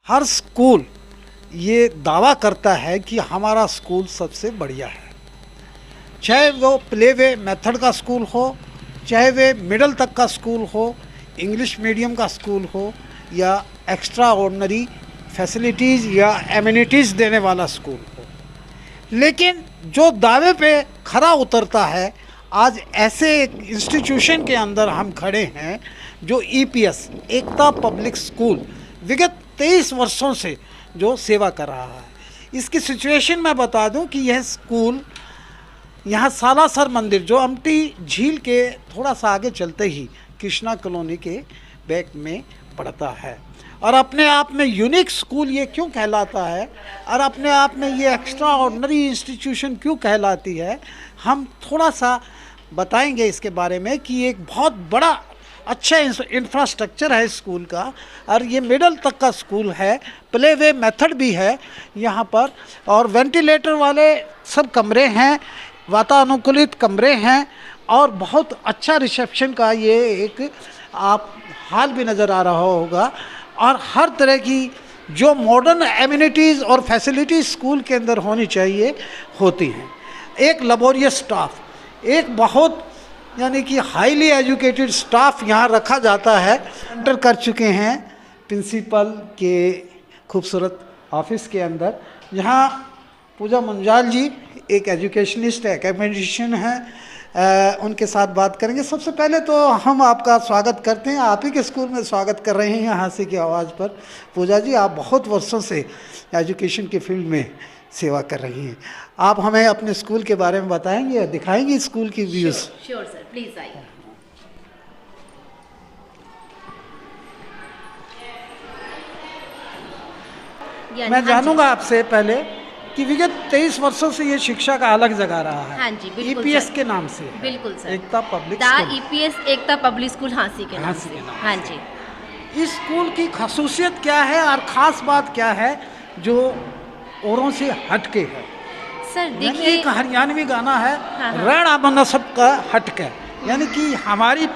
हर school ये दावा करता है कि हमारा स्कूल सबसे बढ़िया है, चाहे वो प्ले वे मेथड का स्कूल हो, चाहे वे मिडिल तक का स्कूल हो, इंग्लिश मीडियम का स्कूल हो या एक्स्ट्रा ऑर्डिनरी फैसिलिटीज़ या एमिनिटीज़ देने वाला स्कूल हो। लेकिन जो दावे पे खरा उतरता है, आज ऐसे एक इंस्टीट्यूशन के अंदर हम खड़े हैं जो ईपीएस एकता पब्लिक स्कूल विगत 23 वर्षों से जो सेवा कर रहा है। इसकी सिचुएशन मैं बता दूं कि यह स्कूल यहाँ सालासर मंदिर जो अमटी झील के थोड़ा सा आगे चलते ही कृष्णा कॉलोनी के बैक में पड़ता है और अपने आप में यूनिक स्कूल ये क्यों कहलाता है और अपने आप में ये एक्स्ट्रा ऑर्डिनरी इंस्टीट्यूशन क्यों कहलाती है, हम थोड़ा सा बताएंगे इसके बारे में कि एक बहुत बड़ा अच्छा इंफ्रास्ट्रक्चर है स्कूल का और ये मिडिल तक का स्कूल है, प्ले वे मेथड भी है यहाँ पर और वेंटिलेटर वाले सब कमरे हैं, वातानुकूलित कमरे हैं और बहुत अच्छा रिसेप्शन का ये एक आप हाल भी नज़र आ रहा होगा और हर तरह की जो मॉडर्न एमिनिटीज़ और फैसिलिटीज़ स्कूल के अंदर होनी चाहिए होती हैं। एक लेबोरियस स्टाफ, एक बहुत यानी कि हाईली एजुकेटेड स्टाफ यहाँ रखा जाता है। एंटर कर चुके हैं प्रिंसिपल के खूबसूरत ऑफिस के अंदर। यहाँ पूजा मुंजाल जी एक एजुकेशनिस्ट एकेडमिशियन हैं, उनके साथ बात करेंगे। सबसे पहले तो हम आपका स्वागत करते हैं, आप ही के स्कूल में स्वागत कर रहे हैं यहाँ से की आवाज़ पर। पूजा जी, आप बहुत वर्षों से एजुकेशन की फील्ड में सेवा कर रही हैं, आप हमें अपने स्कूल के बारे में बताएंगे और दिखाएंगे स्कूल की व्यूज़। श्योर सर, प्लीज आइए। मैं जानूंगा आपसे पहले कि विगत 23 वर्षों से ये शिक्षा का अलग जगह रहा है। हाँ जी, बिल्कुल ईपीएस सर। के नाम से। बिल्कुल सर, एकता पब्लिक दा स्कूल। ईपीएस एकता पब्लिक स्कूल हांसी के नाम से। हाँ जी। इस स्कूल की खासूसियत क्या है और ख़ास बात क्या है जो औरों से हटके है? सर यानी देखिए, एक हरियाणवी गाना है, हाँ। रण अमन सबका हटके, यानी कि हमारी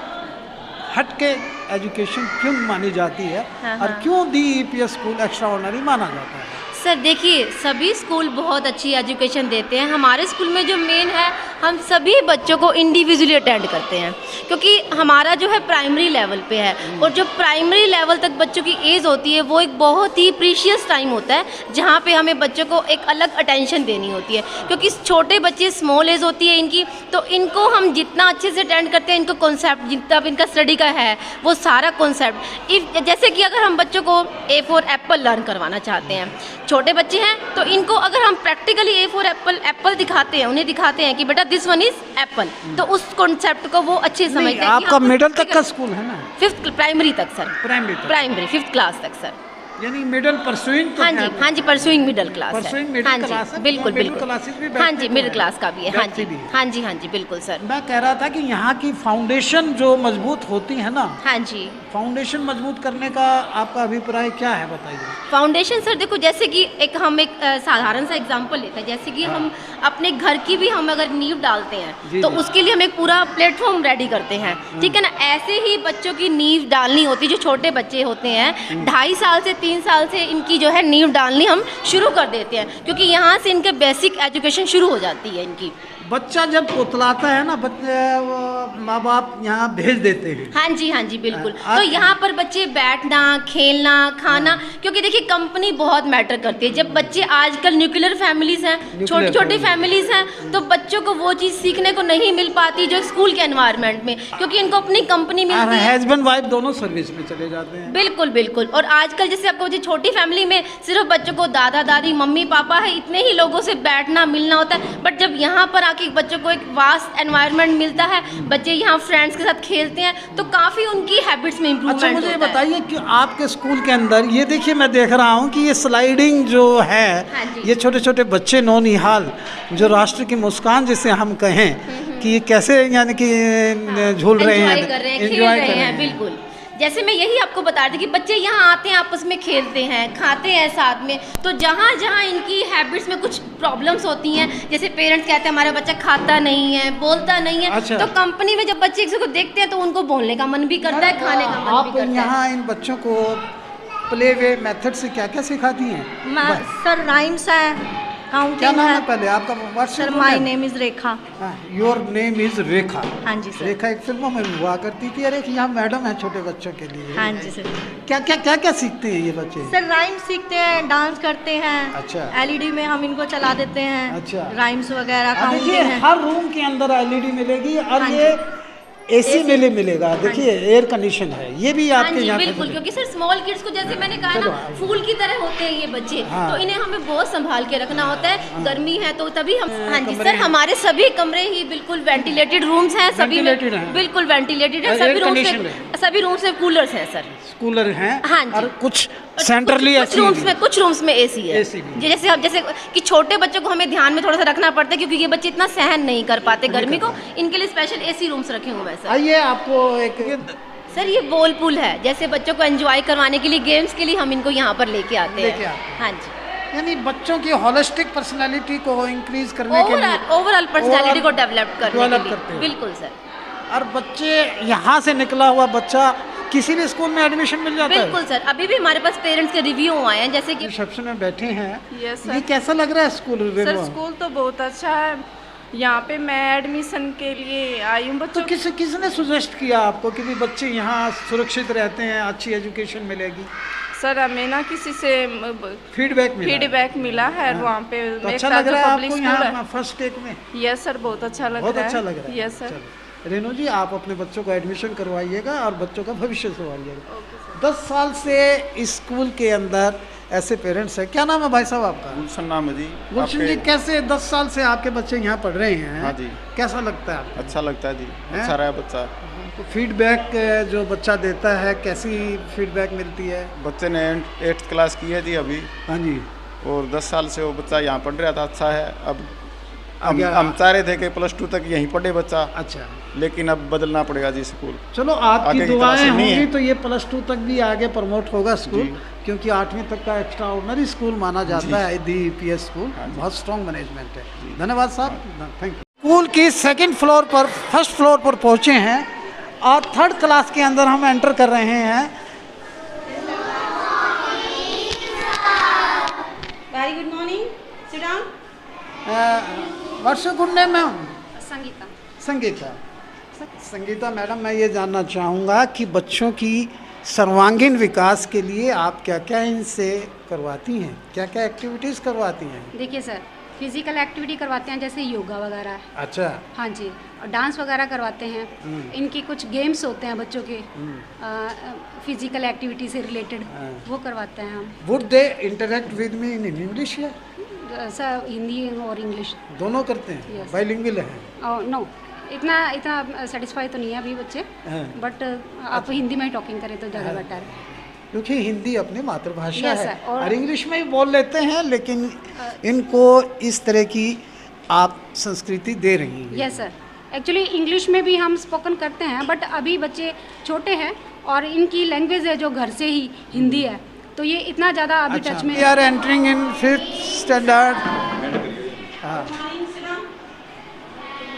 हटके एजुकेशन क्यों मानी जाती है हाँ। और क्यों दी ईपीएस स्कूल एक्स्ट्रा ऑर्डिनरी माना जाता है? सर देखिए, सभी स्कूल बहुत अच्छी एजुकेशन देते हैं। हमारे स्कूल में जो मेन है, हम सभी बच्चों को इंडिविजुअली अटेंड करते हैं क्योंकि हमारा जो है प्राइमरी लेवल पे है और जो प्राइमरी लेवल तक बच्चों की एज होती है वो एक बहुत ही प्रीशियस टाइम होता है जहाँ पे हमें बच्चों को एक अलग अटेंशन देनी होती है क्योंकि छोटे बच्चे स्मॉल एज होती है इनकी, तो इनको हम जितना अच्छे से अटेंड करते हैं, इनको कॉन्सेप्ट जितना भी इनका स्टडी का है वो सारा कॉन्सेप्ट जैसे कि अगर हम बच्चों को A4 एप्पल लर्न करवाना चाहते हैं, छोटे बच्चे हैं तो इनको अगर हम प्रैक्टिकली A4 एप्पल दिखाते हैं, उन्हें दिखाते हैं कि बेटा दिस वन इज एप्पल, तो उस कॉन्सेप्ट को वो अच्छे समझते हैं। आपका मिडिल तक का स्कूल है ना? 5th प्राइमरी तक सर। प्राइमरी 5th क्लास तक सर। यानी मिडिल परसुइंग तो हाँ जी परसुइंग मिडिल क्लास है। परसुइंग हाँ मिडिल क्लास जी है, बिल्कुल मिडिल बिल्कुल। क्लासेस भी हाँ जी बैठती मिडिल हैं। क्लास का भी है। हाँ बैठती जी भी है। हाँ जी बिल्कुल सर। मैं कह रहा था कि यहाँ की फाउंडेशन जो मजबूत होती है ना, हाँ जी, फाउंडेशन मजबूत करने का आपका अभिप्राय क्या है, बताइए। फाउंडेशन सर देखो, जैसे कि हम एक साधारण सा एग्जांपल लेते हैं, जैसे कि हम अपने घर की भी हम अगर नींव डालते हैं तो उसके लिए हम एक पूरा प्लेटफॉर्म रेडी करते हैं, ठीक है ना। ऐसे ही बच्चों की नींव डालनी होती है। जो छोटे बच्चे होते हैं 2.5 साल से 3 साल से इनकी जो है नींव डालनी हम शुरू कर देते हैं क्योंकि यहाँ से इनके बेसिक एजुकेशन शुरू हो जाती है इनकी। बच्चा जब उतलाता है ना, बच्चे माँ बाप यहाँ भेज देते हैं। हाँ जी बिल्कुल। तो यहाँ पर बच्चे बैठना, खेलना, खाना, क्योंकि देखिए कंपनी बहुत मैटर करती है। जब बच्चे आजकल न्यूक्लियर फैमिलीज हैं, छोटी छोटी फैमिलीज हैं, तो बच्चों को वो चीज़ सीखने को नहीं मिल पाती जो स्कूल के एनवायरनमेंट में, क्योंकि इनको अपनी कंपनी मिलती है। हस्बैंड वाइफ दोनों सर्विस में चले जाते हैं। बिल्कुल बिल्कुल। और आजकल जैसे आपको जो छोटी फैमिली में सिर्फ बच्चों को दादा दादी मम्मी पापा है, इतने ही लोगों से बैठना मिलना होता है, बट जब यहाँ पर आके बच्चों को एक वास्ट एनवायरनमेंट मिलता है, बच्चे यहाँ फ्रेंड्स के साथ खेलते हैं, तो काफ़ी उनकी हैबिट्स में इम्प्रूवमेंट अच्छा, मुझे बताइए कि आपके स्कूल के अंदर ये देखिए, मैं देख रहा हूँ कि ये स्लाइडिंग जो है, हाँ जी। ये छोटे छोटे बच्चे नौनिहाल जो राष्ट्र की मुस्कान जिसे हम कहें कि ये कैसे यानी कि झूल रहे हैं, एंजॉय कर रहे हैं, खेल रहे हैं। बिल्कुल, जैसे मैं यही आपको बता रही थी कि बच्चे यहाँ आते हैं, आपस में खेलते हैं, खाते हैं साथ में, तो जहाँ जहाँ इनकी हैबिट्स में कुछ प्रॉब्लम्स होती हैं, जैसे पेरेंट्स कहते हैं हमारा बच्चा खाता नहीं है, बोलता नहीं है, अच्छा। तो कंपनी में जब बच्चे किसी को देखते हैं तो उनको बोलने का मन भी करता है, खाने का मन भी करता है। यहाँ इन बच्चों को प्ले वे मेथड से क्या क्या सिखाती हैं? सर राइम्स है, क्या काउंटिंग नाम है है। पहले आपका? Sir my name is Rekha. Your name is Rekha. हाँ जी सर। रेखा एक फिल्मों में भी हुआ करती थी। अरे यहाँ मैडम है छोटे बच्चों के लिए। हाँ जी सर। क्या सीखते हैं ये बच्चे? सर राइम्स सीखते हैं, डांस करते हैं। अच्छा। एलईडी में हम इनको चला देते हैं। अच्छा। राइम्स वगैरह, देखिए काउंटिंग है। हर रूम के अंदर एलईडी मिलेगी और हाँ ये एसी में मिलेगा। हाँ देखिए एयर कंडीशन है, ये भी हाँ आपके जी यहाँ बिल्कुल, क्योंकि सर स्मॉल किड्स को जैसे मैंने कहा चलो, ना, फूल की तरह होते हैं ये बच्चे, हाँ। तो इन्हें हमें बहुत संभाल के रखना होता है। गर्मी है तो तभी हम हाँ जी कमरे सर, हैं। हमारे सभी कमरे ही बिल्कुल वेंटिलेटेड रूम्स हैं, सभी में Ventilated हैं। बिल्कुल वेंटिलेटेड है। और सभी air रूम्स conditioned में सभी रूम्स में कूलर्स हैं सर। कूलर हैं। हाँ जी। और कुछ सेंट्रली कुछ रूम्स में एसी है। AC भी है। जैसे कि छोटे बच्चों को हमें ध्यान में थोड़ा सा रखना पड़ता है, क्योंकि ये बच्चे इतना सहन नहीं कर पाते गर्मी को, इनके लिए स्पेशल एसी रूम्स रखे हुए हैं सर। आइए आपको एक सर ये बॉल पूल है, जैसे बच्चों को एंजॉय करवाने के लिए, गेम्स के लिए हम इनको यहाँ पर लेके आते हैं। हाँ जी, यानी बच्चों की होलिस्टिक पर्सनालिटी को इंक्रीज करने के लिए, ओवरऑल पर्सनालिटी को डेवलप करने develop के करते लिए। हो। बिल्कुल सर, और बच्चे यहाँ से निकला हुआ बच्चा किसी भी स्कूल में एडमिशन मिल जाता है। बिल्कुल सर। अभी भी हमारे पास पेरेंट्स के रिव्यू आए हैं, जैसे कि रिसेप्शन में बैठे हैं। यस ये सर। कैसा लग रहा है स्कूल? सर स्कूल तो बहुत अच्छा है। यहाँ पे मैं एडमिशन के लिए आई हूँ तो बच्चों। किसने सुजेस्ट किया आपको कि भी बच्चे यहाँ सुरक्षित रहते हैं, अच्छी एजुकेशन मिलेगी? सर हमें ना किसी से फीडबैक मिला है वहाँ पे। तो एक अच्छा साथ लग जो रहा है public आपको school यहाँ फर्स्ट टेक में? यस सर, बहुत अच्छा लग बहुत रहा है। अच्छा लग रहा है। Yes sir. चलो। रेनू जी आप अपने बच्चों को एडमिशन करवाइएगा और बच्चों का भविष्य संभालिएगा। 10 साल से इस स्कूल के अंदर ऐसे पेरेंट्स हैं। क्या नाम है भाई साहब आपका? गुलशन नाम है जी। गुलशन जी, कैसे 10 साल से आपके बच्चे यहाँ पढ़ रहे हैं? हाँ जी। कैसा लगता है आपको? अच्छा लगता है जी। हैं? अच्छा रहा बच्चा। फीडबैक जो बच्चा देता है, कैसी फीडबैक मिलती है? बच्चे ने 8th क्लास की है जी अभी, हाँ जी। और 10 साल से वो बच्चा यहाँ पढ़ रहा था। अच्छा है। अब आगे- हम चाह रहे थे कि +2 तक यहीं पढ़े बच्चा, अच्छा, लेकिन अब बदलना पड़ेगा जी स्कूल। चलो आपकी आगे की तरफ दुआएं से नहीं होंगी है। तो ये +2 तक भी आगे प्रमोट होगा स्कूल, जी। क्योंकि 8वीं तक का एक्स्ट्रा ऑर्डिनरी स्कूल माना जाता है दी EPS स्कूल। हाँ जी। बहुत स्ट्रॉन्ग मैनेजमेंट है। धन्यवाद साहब, थैंक यू। स्कूल की सेकंड फ्लोर पर, फर्स्ट फ्लोर पर पहुंचे हैं और 3rd क्लास के अंदर हम एंटर कर रहे हैं। Very good morning, sit down. What's your good name ma'am? Sangeeta. Sangeeta. Sangeeta madam, मैं ये जानना चाहूँगा कि बच्चों की सर्वांगीण विकास के लिए आप क्या क्या इनसे करवाती हैं, क्या क्या एक्टिविटीज़ करवाती हैं? देखिए सर, फिजिकल एक्टिविटी करवाते हैं, जैसे योगा वगैरह। अच्छा। हाँ जी, और डांस वगैरह करवाते हैं। इनकी कुछ गेम्स होते हैं बच्चों के, फिजिकल एक्टिविटी से रिलेटेड, वो करवाते हैं हम। Would they interact with me in English या सर हिंदी और इंग्लिश दोनों करते हैं? Yes. बाइलिंगुअल है? नो, इतना सेटिस्फाई तो नहीं है अभी बच्चे, हाँ। बट आप हिंदी में ही टॉकिंग करें तो ज़्यादा बेटर है। क्योंकि हिंदी अपनी मातृभाषा Yes, है sir, और इंग्लिश में भी बोल लेते हैं, लेकिन इनको इस तरह की आप संस्कृति दे रही हैं। यस सर, एक्चुअली इंग्लिश में भी हम स्पोकन करते हैं, बट अभी बच्चे छोटे हैं और इनकी लैंग्वेज है जो घर से ही हिंदी है, तो ये इतना ज़्यादा अभी टच में। We are entering in 5th standard.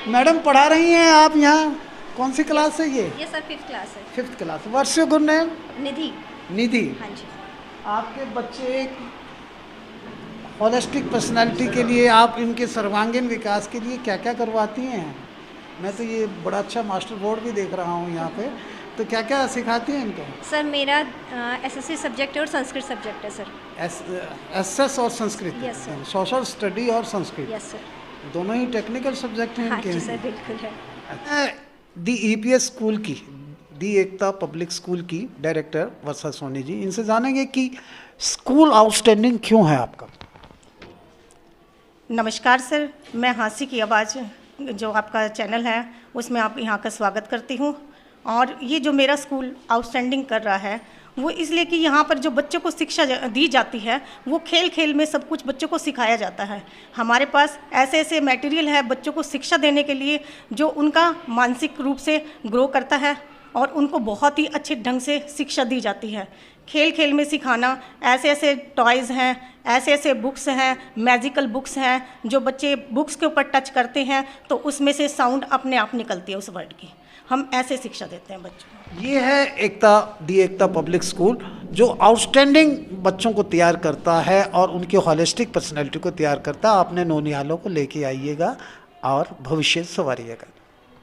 Madam पढ़ा रही हैं आप यहाँ? कौन सी क्लास है ये? ये सर 5th क्लास है। 5th class. What's your good name? Nidhi. Nidhi. हाँ जी। आपके बच्चे होलिस्टिक पर्सनालिटी के लिए आप इनके सर्वांगीण विकास के लिए क्या क्या करवाती हैं? मैं तो ये बड़ा अच्छा मास्टर बोर्ड भी देख रहा हूँ यहाँ पे, तो क्या क्या सिखाती हैं इनको? सर मेरा SSC सब्जेक्ट है और संस्कृत सब्जेक्ट है सर। SS और Sanskrit? Yes, sir. Social study और संस्कृत यस सर। दोनों ही टेक्निकल सब्जेक्ट हैं हाँ इनके? जी सर, बिल्कुल है। दी EPS स्कूल की, दी एकता पब्लिक स्कूल की डायरेक्टर वर्षा सोनी जी, इनसे जानेंगे कि स्कूल आउटस्टैंडिंग क्यों है आपका? नमस्कार सर, मैं हाँसी की आवाज़ जो आपका चैनल है उसमें आप यहाँ का स्वागत करती हूँ। और ये जो मेरा स्कूल आउटस्टैंडिंग कर रहा है वो इसलिए कि यहाँ पर जो बच्चों को शिक्षा दी जाती है वो खेल खेल में सब कुछ बच्चों को सिखाया जाता है। हमारे पास ऐसे ऐसे मटेरियल है बच्चों को शिक्षा देने के लिए जो उनका मानसिक रूप से ग्रो करता है और उनको बहुत ही अच्छे ढंग से शिक्षा दी जाती है। खेल खेल में सिखाना, ऐसे ऐसे टॉयज़ हैं, ऐसे ऐसे बुक्स हैं, मैजिकल बुक्स हैं, जो बच्चे बुक्स के ऊपर टच करते हैं तो उसमें से साउंड अपने आप निकलती है उस वर्ड की। हम ऐसे शिक्षा देते हैं बच्चों को। ये है एकता, दी एकता पब्लिक स्कूल जो आउटस्टैंडिंग बच्चों को तैयार करता है और उनकी होलिस्टिक पर्सनैलिटी को तैयार करता है। अपने नौनिहालों को लेके आइएगा और भविष्य संवारिएगा।